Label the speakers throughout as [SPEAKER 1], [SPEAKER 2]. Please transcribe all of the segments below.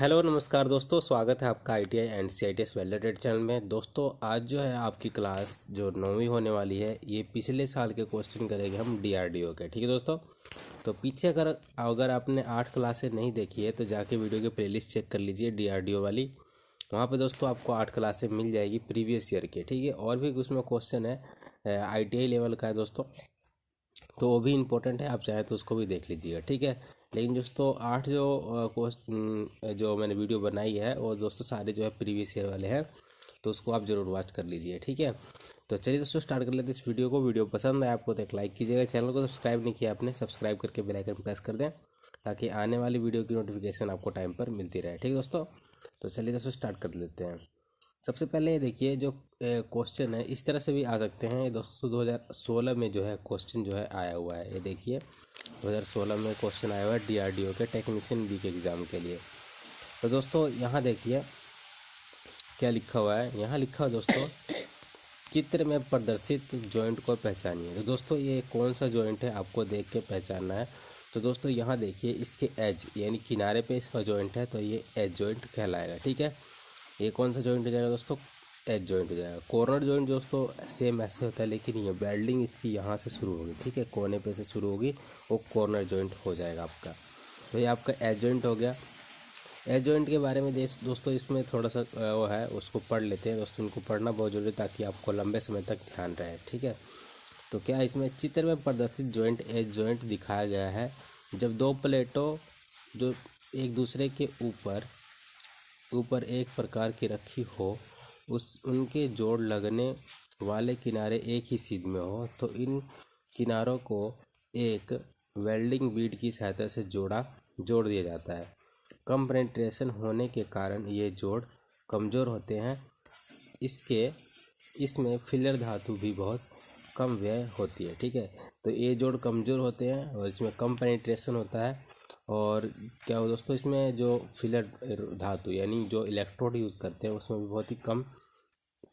[SPEAKER 1] Hello नमस्कार दोस्तों, स्वागत है आपका ITI and CITS validated channel में। दोस्तों आज जो है आपकी क्लास जो 9वीं होने वाली है, ये पिछले साल के क्वेश्चन करेंगे हम DRDO के। ठीक है दोस्तों, तो पीछे अगर अगर आपने 8 क्लासें नहीं देखी है तो जाके वीडियो की प्लेलिस्ट चेक कर लीजिए DRDO वाली। वहाँ पे दोस्तों आपको 8 क्लासें मिल जाएगी प्रीवियस ईयर के। ठीक है, और भी उसमें क्वेश्चन है ITI लेवल का है दोस्तों, तो वो भी इम्पोर्टेंट है, आप चाहें तो उसको भी देख लीजिएगा। ठीक है, लेकिन दोस्तों 8 जो मैंने वीडियो बनाई है वो दोस्तों सारे जो है प्रीवियस ईयर वाले हैं, तो उसको आप ज़रूर वॉच कर लीजिए। ठीक है, तो चलिए दोस्तों स्टार्ट कर लेते हैं इस वीडियो को। वीडियो पसंद है आपको तो एक लाइक कीजिएगा, चैनल को सब्सक्राइब नहीं किया आपने, सब्सक्राइब करके बेल आइकन प्रेस कर दें ताकि आने वाली वीडियो की नोटिफिकेशन आपको टाइम पर मिलती रहे। ठीक है दोस्तों, तो चलिए दोस्तों स्टार्ट कर लेते हैं। सबसे पहले ये देखिए, जो क्वेश्चन है इस तरह से भी आ सकते हैं। ये दोस्तों 2016 में जो है क्वेश्चन जो है आया हुआ है। ये देखिए 2016 में क्वेश्चन आया हुआ है DRDO के टेक्नीशियन बी के एग्ज़ाम के लिए। तो दोस्तों यहाँ देखिए क्या लिखा हुआ है। यहाँ लिखा हुआ दोस्तों, चित्र में प्रदर्शित जॉइंट को पहचानिए। तो दोस्तों ये कौन सा जॉइंट है आपको देख के पहचानना है। तो दोस्तों यहाँ देखिए, इसके एज यानी किनारे पे इसका जॉइंट है, तो ये एज जॉइंट कहलाएगा। ठीक है, ये कौन सा जॉइंट हो जाएगा दोस्तों, एज जॉइंट हो जाएगा। कॉर्नर जॉइंट दोस्तों सेम ऐसे होता है, लेकिन ये वेल्डिंग इसकी यहाँ से शुरू होगी। ठीक है, कोने पे से शुरू होगी, वो कॉर्नर जॉइंट हो जाएगा आपका। तो ये आपका एज जॉइंट हो गया। एज जॉइंट के बारे में दोस्तों इसमें थोड़ा सा वो है, उसको पढ़ लेते हैं दोस्तों। उनको पढ़ना बहुत जरूरी है ताकि आपको लंबे समय तक ध्यान रहे। ठीक है, तो क्या इसमें चित्र में प्रदर्शित जॉइंट एज जॉइंट दिखाया गया है जब दो प्लेटों जो एक दूसरे के ऊपर एक प्रकार की रखी हो, उनके जोड़ लगने वाले किनारे एक ही सीध में हो, तो इन किनारों को एक वेल्डिंग बीड की सहायता से जोड़ दिया जाता है। कम पेनिट्रेशन होने के कारण ये जोड़ कमज़ोर होते हैं। इसमें फिलर धातु भी बहुत कम व्यय होती है। ठीक है, तो ये जोड़ कमज़ोर होते हैं और इसमें कम पेनिट्रेशन होता है। और क्या हो दोस्तों, इसमें जो फिलर धातु यानी जो इलेक्ट्रोड यूज़ करते हैं उसमें भी बहुत ही कम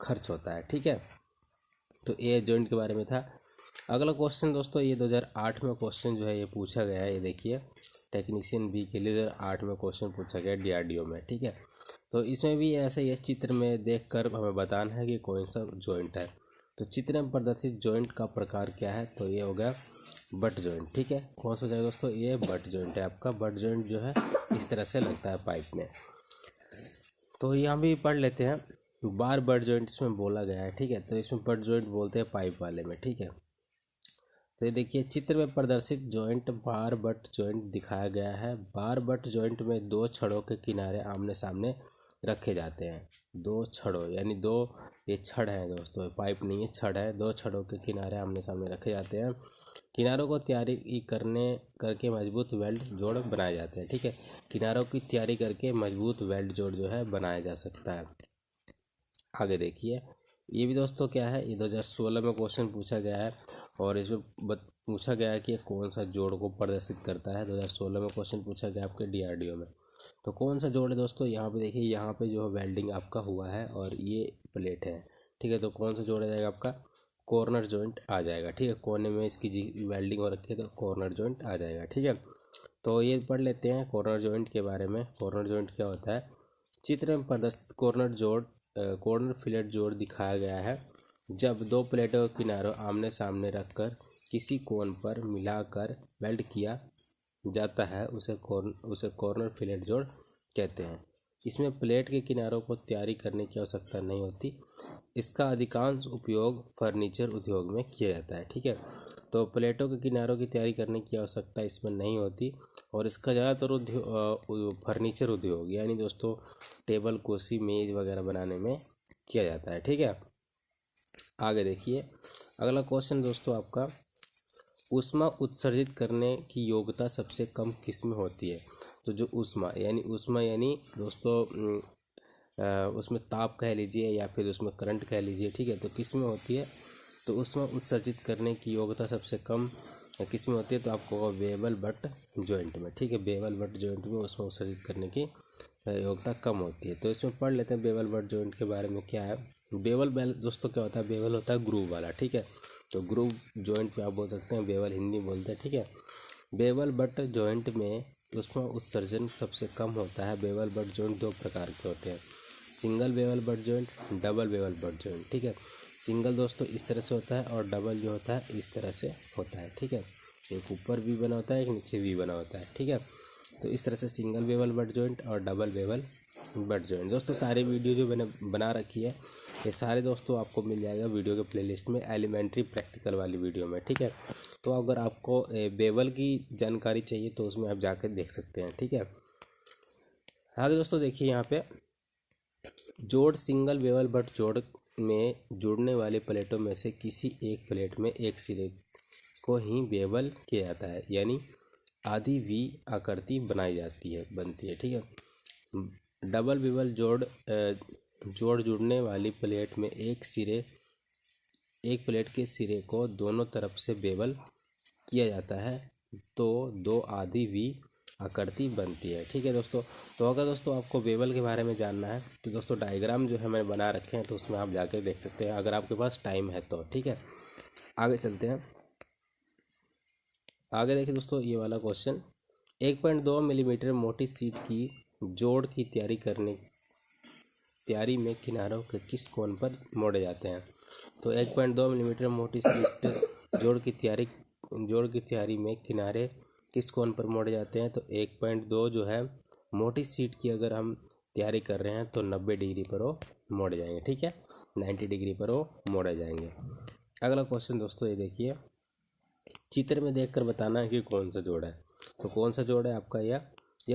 [SPEAKER 1] खर्च होता है। ठीक है, तो ये जॉइंट के बारे में था। अगला क्वेश्चन दोस्तों, ये 2008 में क्वेश्चन जो है ये पूछा गया है। ये देखिए टेक्नीशियन बी के लिए 2008 में क्वेश्चन पूछा गया DRDO में। ठीक है, तो इसमें भी ऐसे ही चित्र में देखकर हमें बताना है कि कौन सा जॉइंट है। तो चित्र में प्रदर्शित जॉइंट का प्रकार क्या है, तो ये हो गया बट जॉइंट। ठीक है, कौन सा जाएगा दोस्तों, ये बट जॉइंट है आपका। बट जॉइंट जो है इस तरह से लगता है पाइप में। तो यहाँ भी पढ़ लेते हैं, बार बट जॉइंट इसमें बोला गया है। ठीक है, तो इसमें बट जॉइंट बोलते हैं पाइप वाले में। ठीक है, तो ये देखिए चित्र में प्रदर्शित जॉइंट बार बट जॉइंट दिखाया गया है। बार बट जॉइंट में दो छड़ों के किनारे आमने सामने रखे जाते हैं। दो छड़ों यानी दो, ये छड़ हैं दोस्तों, पाइप नहीं है, छड़ है। दो छड़ों के किनारे आमने सामने रखे जाते हैं। किनारों को तैयारी करके मजबूत वेल्ड जोड़ बनाए जाते हैं। ठीक है, किनारों की तैयारी करके मजबूत वेल्ड जोड़ जो है बनाया जा सकता है। आगे देखिए, ये भी दोस्तों क्या है, ये 2016 में क्वेश्चन पूछा गया है और इसमें पूछा गया है कि कौन सा जोड़ को प्रदर्शित करता है। 2016 में क्वेश्चन पूछा गया आपके DRDO में। तो कौन सा जोड़ है दोस्तों, यहाँ पे देखिए, यहाँ पे जो है वेल्डिंग आपका हुआ है और ये प्लेट है। ठीक है, तो कौन सा जोड़ आ जाएगा आपका, कॉर्नर जॉइंट आ जाएगा। ठीक है, कोने में इसकी वेल्डिंग हो रखी है तो कॉर्नर जॉइंट आ जाएगा। ठीक है, तो ये पढ़ लेते हैं कॉर्नर जॉइंट के बारे में। कॉर्नर जॉइंट क्या होता है, चित्र में प्रदर्शित कॉर्नर फिलेट जोड़ दिखाया गया है जब दो प्लेटों के किनारों आमने सामने रखकर किसी कोण पर मिलाकर वेल्ड किया जाता है, उसे कॉर्नर फिलेट जोड़ कहते हैं। इसमें प्लेट के किनारों को तैयारी करने की आवश्यकता नहीं होती। इसका अधिकांश उपयोग फर्नीचर उद्योग में किया जाता है। ठीक है, तो प्लेटों के किनारों की तैयारी करने की आवश्यकता इसमें नहीं होती और इसका ज़्यादातर फर्नीचर उद्योग यानी दोस्तों टेबल कुर्सी मेज़ वगैरह बनाने में किया जाता है। ठीक है, आगे देखिए अगला क्वेश्चन दोस्तों आपका, ऊष्मा उत्सर्जित करने की योग्यता सबसे कम किस में होती है। तो जो ऊष्मा यानी दोस्तों उसमें ताप कह लीजिए या फिर उसमें करंट कह लीजिए। ठीक है, तो किस में होती है, तो ऊष्मा उत्सर्जित करने की योग्यता सबसे कम किस में होती है, तो आपको बेवल बट जॉइंट में। ठीक है, बेवल बट जॉइंट में ऊष्मा उत्सर्जित करने की योग्यता कम होती है। तो इसमें पढ़ लेते हैं बेवल बट जॉइंट के बारे में क्या है। बेवल दोस्तों क्या होता है, बेवल होता है ग्रूव वाला। ठीक है, तो ग्रूव जॉइंट पे आप बोल सकते हैं, बेवल हिंदी बोलते हैं। ठीक है, बेवल बट जॉइंट में तो उसमें उत्सर्जन सबसे कम होता है। बेवल बट जॉइंट दो प्रकार के होते हैं, single bevel butt joint, double bevel butt joint, ठीक है। सिंगल दोस्तों इस तरह से होता है और डबल जो होता है इस तरह से होता है, ठीक है। एक ऊपर वी बना होता है, एक नीचे वी बना होता है, ठीक है। तो इस तरह से सिंगल बेवल बट जॉइंट और डबल बेवल बट जॉइंट। दोस्तों सारी वीडियो जो मैंने बना रखी है ये सारे दोस्तों आपको मिल जाएगा वीडियो के प्लेलिस्ट में, एलिमेंट्री प्रैक्टिकल वाली वीडियो में, ठीक है। तो अगर आपको बेवल की जानकारी चाहिए तो उसमें आप जाकर देख सकते हैं, ठीक है। आगे दोस्तों देखिए यहाँ पे जोड़, सिंगल बेवल बट जोड़ में जुड़ने वाली प्लेटों में से किसी एक प्लेट में एक सिरे को ही बेवल किया जाता है, यानी आधी वी आकृति बनती है, ठीक है। डबल बेवल जोड़ जुड़ने वाली प्लेट में एक प्लेट के सिरे को दोनों तरफ से बेवल किया जाता है तो दो आधी वी आकृति बनती है, ठीक है दोस्तों। तो अगर दोस्तों आपको बेवल के बारे में जानना है तो दोस्तों डायग्राम जो है मैंने बना रखे हैं, तो उसमें आप जाके देख सकते हैं अगर आपके पास टाइम है तो, ठीक है। आगे चलते हैं। आगे देखिए दोस्तों ये वाला क्वेश्चन, 1.2 मिलीमीटर मोटी शीट की जोड़ की तैयारी में किनारों के किस कोण पर मोड़े जाते हैं। तो 1.2 मिलीमीटर मोटी शीट जोड़ की तैयारी में किनारे किस कोण पर मोड़े जाते हैं। तो 1.2 जो है मोटी शीट की अगर हम तैयारी कर रहे हैं तो 90 डिग्री पर वो मोड़े जाएंगे, ठीक है, 90 डिग्री पर वो मोड़े जाएंगे। अगला क्वेश्चन दोस्तों ये देखिए, चित्र में देखकर बताना है कि कौन सा जोड़ है। तो कौन सा जोड़ है आपका यह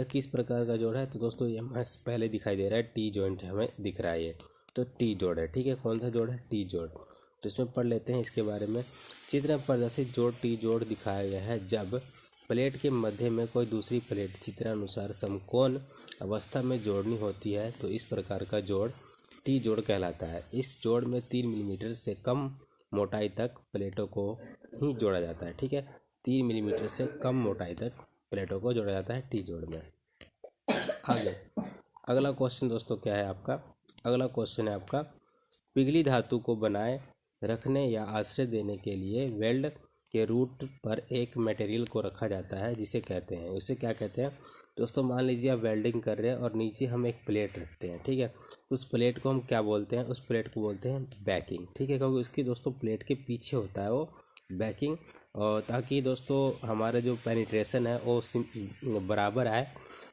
[SPEAKER 1] किस प्रकार का जोड़ है। तो दोस्तों ये हमें पहले दिखाई दे रहा है, टी जॉइंट हमें दिख रहा है ये, तो टी जोड़ है, ठीक है। कौन सा जोड़ है, टी जोड़। तो इसमें पढ़ लेते हैं इसके बारे में। चित्र में प्रदर्शित जोड़ टी जोड़ दिखाया गया है जब प्लेट के मध्य में कोई दूसरी प्लेट चित्रानुसार समकोण अवस्था में जोड़नी होती है तो इस प्रकार का जोड़ टी जोड़ कहलाता है। इस जोड़ में 3 मिलीमीटर से कम मोटाई तक प्लेटों को ही जोड़ा जाता है, ठीक है। 3 मिलीमीटर से कम मोटाई तक प्लेटों को जोड़ा जाता है टी जोड़ में। आगे अगला क्वेश्चन दोस्तों क्या है आपका, अगला क्वेश्चन है आपका, पिघली धातु को बनाए रखने या आश्रय देने के लिए वेल्ड के रूट पर एक मटेरियल को रखा जाता है जिसे कहते हैं, उसे क्या कहते हैं दोस्तों। मान लीजिए आप वेल्डिंग कर रहे हैं और नीचे हम एक प्लेट रखते हैं, ठीक है। उस प्लेट को हम क्या बोलते हैं, उस प्लेट को बोलते हैं बैकिंग, ठीक है, क्योंकि उसकी दोस्तों प्लेट के पीछे होता है वो बैकिंग, और ताकि दोस्तों हमारा जो पेनिट्रेशन है वो बराबर आए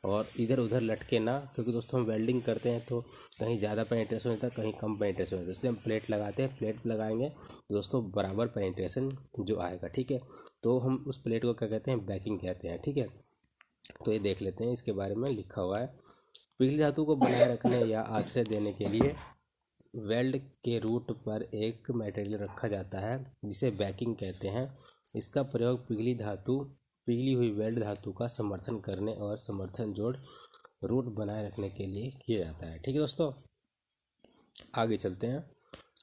[SPEAKER 1] और इधर उधर लटके ना, क्योंकि दोस्तों हम वेल्डिंग करते हैं तो कहीं ज़्यादा पेनिट्रेशन होता है, कहीं कम पेनिट्रेशन होता है, इसलिए हम प्लेट लगाते हैं। प्लेट लगाएंगे तो दोस्तों बराबर पेनिट्रेशन जो आएगा, ठीक है। तो हम उस प्लेट को क्या कहते हैं, बैकिंग कहते हैं, ठीक है। तो ये देख लेते हैं, इसके बारे में लिखा हुआ है, पिघली धातु को बनाए रखने या आश्रय देने के लिए वेल्ड के रूट पर एक मटेरियल रखा जाता है जिसे बैकिंग कहते हैं। इसका प्रयोग पिघली हुई वेल्ड धातु का समर्थन करने और समर्थन जोड़ रूट बनाए रखने के लिए किया जाता है, ठीक है दोस्तों। आगे चलते हैं।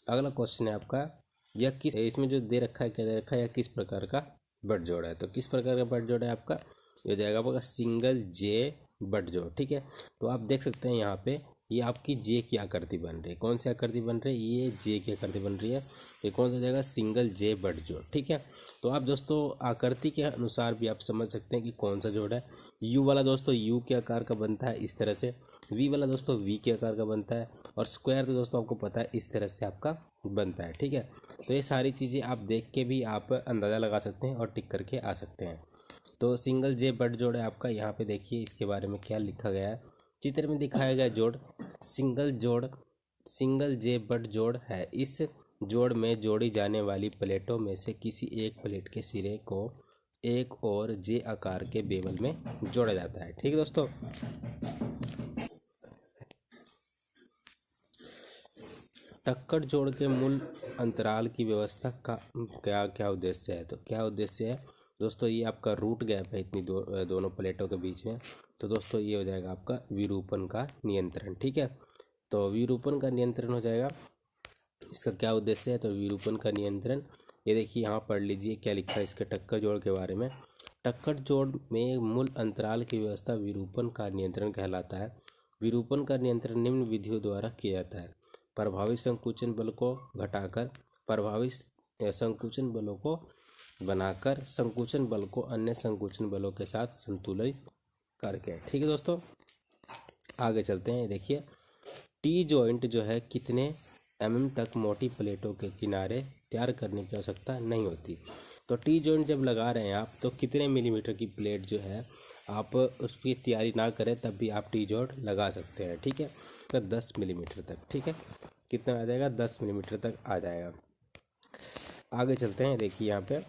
[SPEAKER 1] अगला क्वेश्चन है आपका, यह किस, इसमें जो दे रखा है क्या दे रखा है, यह किस प्रकार का बट जोड़ है। तो किस प्रकार का बट जोड़ है आपका, ये जाएगा आपका सिंगल जे बट जोड़, ठीक है। तो आप देख सकते हैं यहाँ पे ये आपकी जे की आकृति बन रही है, कौन सी आकृति बन रही है, ये जे की आकृति बन रही है, ये कौन सा जाएगा, सिंगल जे बट जोड़, ठीक है। तो आप दोस्तों आकृति के अनुसार भी आप समझ सकते हैं कि कौन सा जोड़ है। यू वाला दोस्तों यू के आकार का बनता है इस तरह से, वी वाला दोस्तों वी के आकार का बनता है, और स्क्वायर तो दोस्तों आपको पता है इस तरह से आपका बनता है, ठीक है। तो ये सारी चीज़ें आप देख के भी आप अंदाज़ा लगा सकते हैं और टिक करके आ सकते हैं। तो सिंगल जे बट जोड़ है आपका, यहाँ पे देखिए इसके बारे में क्या लिखा गया है, चित्र में दिखाया गया जोड़ सिंगल जे बट जोड़ है। इस जोड़ में जोड़ी जाने वाली प्लेटों में से किसी एक प्लेट के सिरे को एक और जे आकार के बेवल में जोड़ा जाता है, ठीक है दोस्तों। टक्कर जोड़ के मूल अंतराल की व्यवस्था का क्या क्या उद्देश्य है। तो क्या उद्देश्य है दोस्तों, ये आपका रूट गैप है इतनी दोनों प्लेटों के बीच में, तो दोस्तों ये हो जाएगा आपका विरूपण का नियंत्रण, ठीक है। तो विरूपण का नियंत्रण हो जाएगा, इसका क्या उद्देश्य है, तो विरूपण का नियंत्रण। ये देखिए यहाँ पढ़ लीजिए क्या लिखा है इसके टक्कर जोड़ के बारे में। टक्कर जोड़ में मूल अंतराल की व्यवस्था विरूपण का नियंत्रण कहलाता है। विरूपण का नियंत्रण निम्न विधियों द्वारा किया जाता है, प्रभावी संकुचन बल को घटाकर प्रभावी संकुचन बलों को बनाकर संकुचन बल को अन्य संकुचन बलों के साथ संतुलित करके। ठीक है दोस्तों, आगे चलते हैं। देखिए टी जॉइंट जो है कितने तक मोटी प्लेटों के किनारे तैयार करने की आवश्यकता नहीं होती। तो टी जॉइंट जब लगा रहे हैं आप तो कितने मिलीमीटर की प्लेट जो है आप उसकी तैयारी ना करें तब भी आप टी जॉइंट लगा सकते हैं। ठीक है, तो 10 मिलीमीटर तक। ठीक है, कितना आ जाएगा, 10 मिलीमीटर तक आ जाएगा। आगे चलते हैं। देखिए यहाँ पे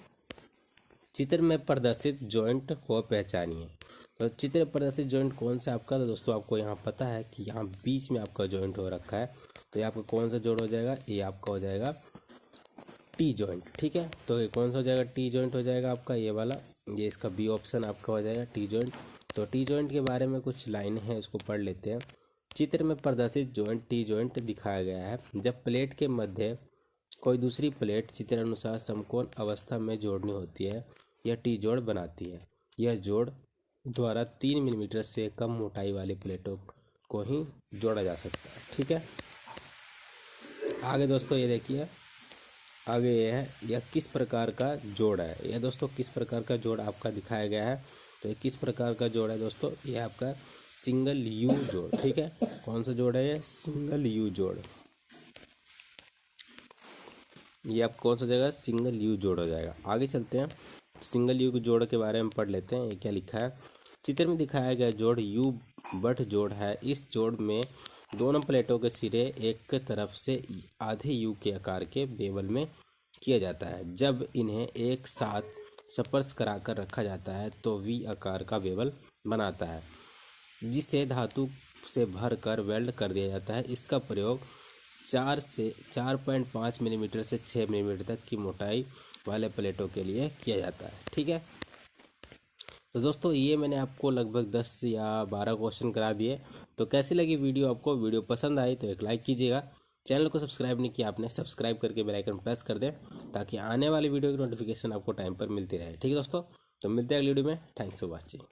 [SPEAKER 1] चित्र में प्रदर्शित जॉइंट को पहचानिए। तो चित्र में प्रदर्शित जॉइंट कौन सा आपका, तो दोस्तों आपको यहाँ पता है कि यहाँ बीच में आपका जॉइंट हो रखा है, तो ये आपका कौन सा जोड़ हो जाएगा, ये आपका हो जाएगा टी जॉइंट। ठीक है, तो ये कौन सा हो जाएगा, टी जॉइंट हो जाएगा आपका ये वाला, ये इसका बी ऑप्शन आपका हो जाएगा टी जॉइंट। तो टी जॉइंट के बारे में कुछ लाइन है, उसको पढ़ लेते हैं। चित्र में प्रदर्शित जॉइंट टी जॉइंट दिखाया गया है जब प्लेट के मध्य कोई दूसरी प्लेट चित्रानुसार समकोण अवस्था में जोड़नी होती है, यह टी जोड़ बनाती है। यह जोड़ द्वारा 3 मिलीमीटर से कम मोटाई वाली प्लेटों को ही जोड़ा जा सकता है। ठीक है, आगे दोस्तों ये देखिए, आगे ये है यह किस प्रकार का जोड़ है। यह दोस्तों किस प्रकार का जोड़ आपका दिखाया गया है, तो ये किस प्रकार का जोड़ है दोस्तों, ये आपका सिंगल यू जोड़। ठीक है, कौन सा जोड़ है ये, सिंगल यू जोड़। ये आप कौन सा जगह, सिंगल यू जोड़ हो जाएगा। आगे चलते हैं, सिंगल यू के जोड़ के बारे में पढ़ लेते हैं। ये क्या लिखा है, चित्र में दिखाया गया जोड़ यू बट जोड़ है। इस जोड़ में दोनों प्लेटों के सिरे एक तरफ से आधे यू के आकार के बेवल में किया जाता है। जब इन्हें एक साथ स्पर्श कराकर रखा जाता है तो वी आकार का बेवल बनाता है, जिसे धातु से भरकर वेल्ड कर दिया जाता है। इसका प्रयोग 4.5 मिलीमीटर से 6 मिलीमीटर तक की मोटाई वाले प्लेटों के लिए किया जाता है। ठीक है, तो दोस्तों ये मैंने आपको लगभग 10 या 12 क्वेश्चन करा दिए। तो कैसी लगी वीडियो आपको, वीडियो पसंद आई तो एक लाइक कीजिएगा। चैनल को सब्सक्राइब नहीं किया आपने, सब्सक्राइब करके बेल आइकन प्रेस कर दें ताकि आने वाली वीडियो की नोटिफिकेशन आपको टाइम पर मिलती रहे। ठीक है दोस्तों, तो मिलते हैं अगली वीडियो में। Thanks for watching.